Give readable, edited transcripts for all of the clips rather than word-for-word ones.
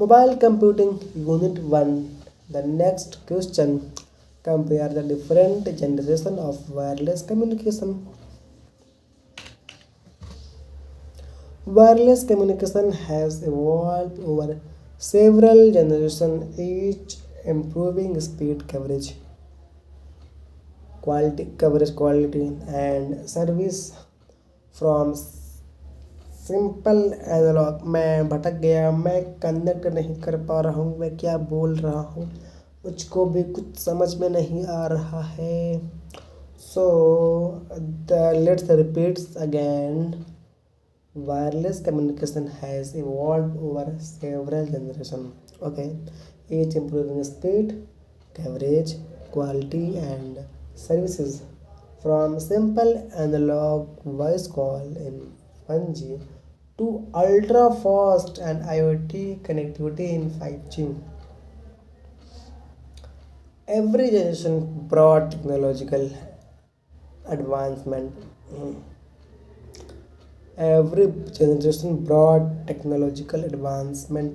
Mobile computing unit 1. The next question, compare the different generation of wireless communication. Wireless communication has evolved over several generations, each improving speed, coverage quality, and service from simple analogue. मैं भटक गया, मैं connect नहीं कर पा रहा हूँ, मैं क्या बोल रहा हूँ, मुझको भी कुछ समझ में नहीं आ रहा है। So let's repeats again. Wireless communication has evolved over several generations. Okay, each improving speed, coverage, quality, and services from simple analog voice call in 1G to ultra fast and IoT connectivity in 5G. Every generation brought technological advancement. Every generation brought technological advancement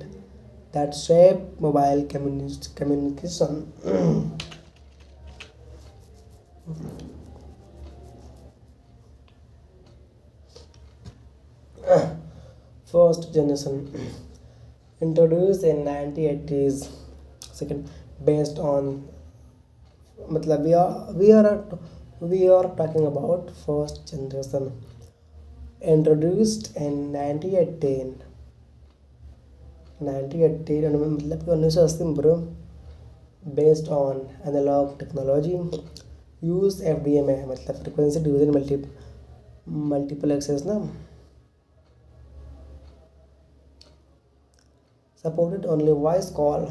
that shaped mobile communication. First generation introduced in 1980s. Second, based on मतलब we are talking about first generation introduced in 1918 मतलब कि 1980 में bro. Based on analogue technology, use FDMA मतलब frequency division multiplexes ना। Supported only voice call,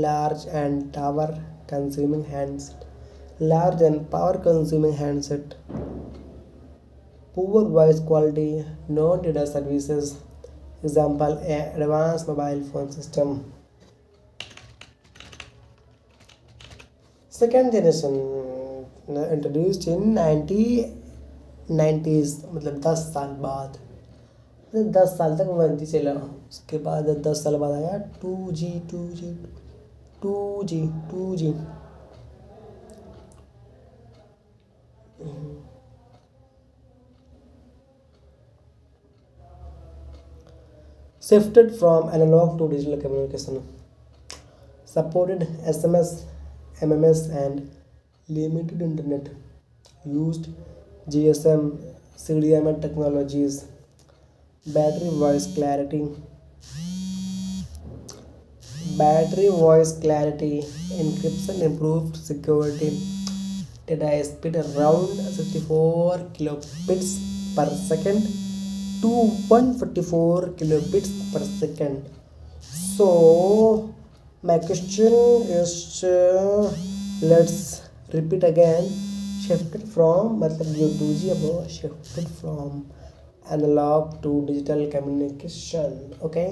large and power consuming handset, large and power consuming handset, poor voice quality, no data services. Example, advanced mobile phone system. Second generation introduced in 1990s मतलब 10 साल बाद, 10 साल तक 1G चला। उसके बाद 10 साल बाद आया 2G 2G 2G 2G। Shifted from analog to digital communication, supported SMS, MMS, and limited internet, used GSM, CDMA technologies, battery voice clarity, encryption, improved security, data speed around 64 kilobits per second to 144 kilobits per second. So my question is, let's repeat again. Shifted from मतलब जो 2G अब shifted from analog to digital communication. Okay,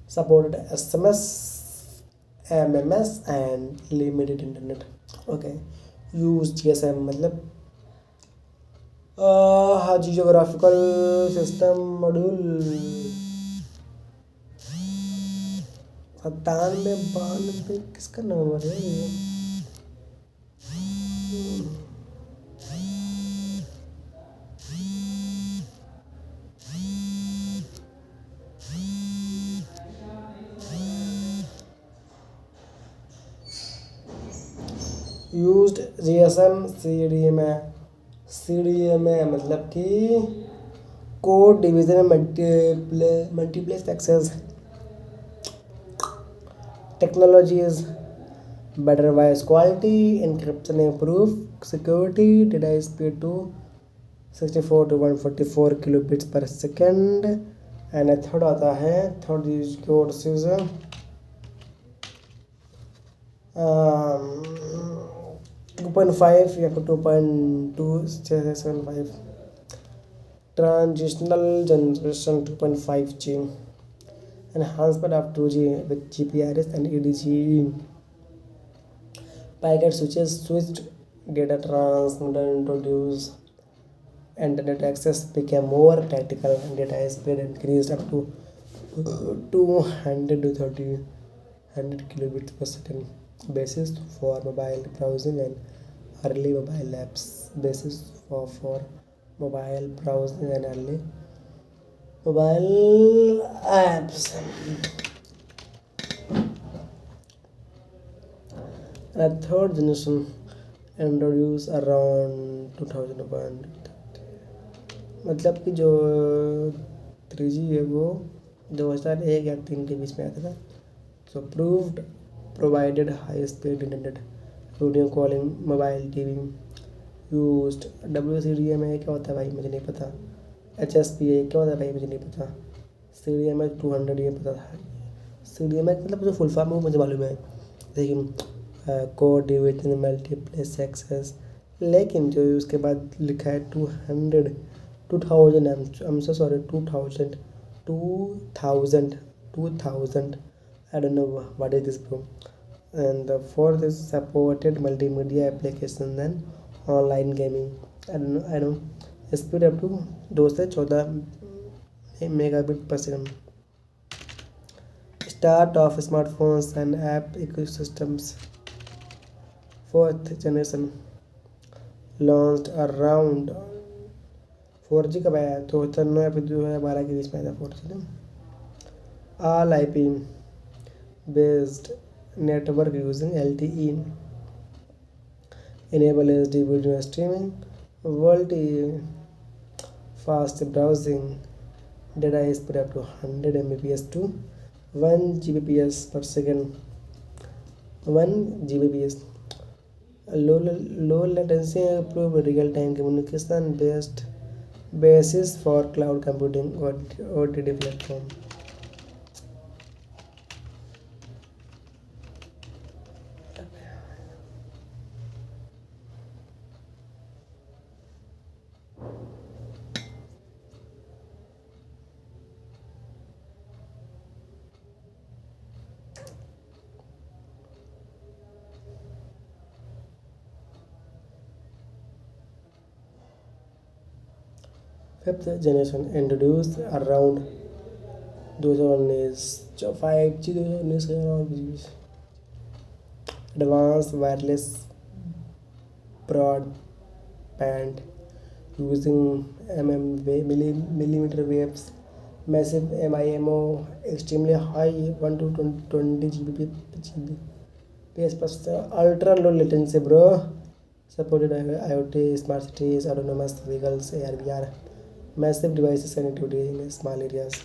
supported SMS, MMS, and limited internet. Okay, use GSM मतलब हाँ जी, geographical system module 9792 किसका number है ये? Used GSM, CDMA मतलब कि code division multiplex access technologies, better voice quality, encryption, improved security, data speed to 64 to 144 kilobits per second, and third आता है, third use courses 2.5 या फिर 2.275, transitional generation 2.5G, enhancement of 2G with GPRS and EDGE, packet switches switched, data transmitter introduced, internet access became more tactical, and data speed increased up to 200 to 30 100 kilobits per second basis for mobile browsing and early mobile apps basis for mobile browsing and early mobile apps. And third generation introduced around 2001. मतलब कि जो 3G है वो 2001 या 3 के बीच में आया था. So proved provided high speed internet, video calling, mobile TV used. WCDMA क्या होता है भाई मुझे नहीं पता. HSPA क्या होता है भाई मुझे नहीं पता. CDMA 200 ये पता था. CDMA मतलब जो फुल फॉर्म है वो मुझे मालूम है, लेकिन कोड डिवीजन मल्टीप्लेक्स एक्सेस, लेकिन जो उसके बाद लिखा है 200 2000 I am so sorry 2000 I don't know what is this bro. And the fourth is supported multimedia applications and online gaming. I don't speed up to 2 से 14 megabit per second. Start of smartphones and app ecosystems. Fourth generation launched around 4G कब आया? 2009 या फिर 2012 के बीच में आया था 4G ना. All IP based network using LTE enable HD video streaming, world fast browsing, data speed up to 100 Mbps to 1 Gbps per second. 1 Gbps. Low latency improved real time communication based basis for cloud computing or OTT platform. Fifth generation introduced around 2019. 5G 2019 के around advanced wireless broadband using millimeter waves, massive MIMO, extremely high 1 to 20 Gbps plus ultra low latency bro. Supported IoT, smart cities, autonomous vehicles, AR/VR, massive devices connectivity in small areas.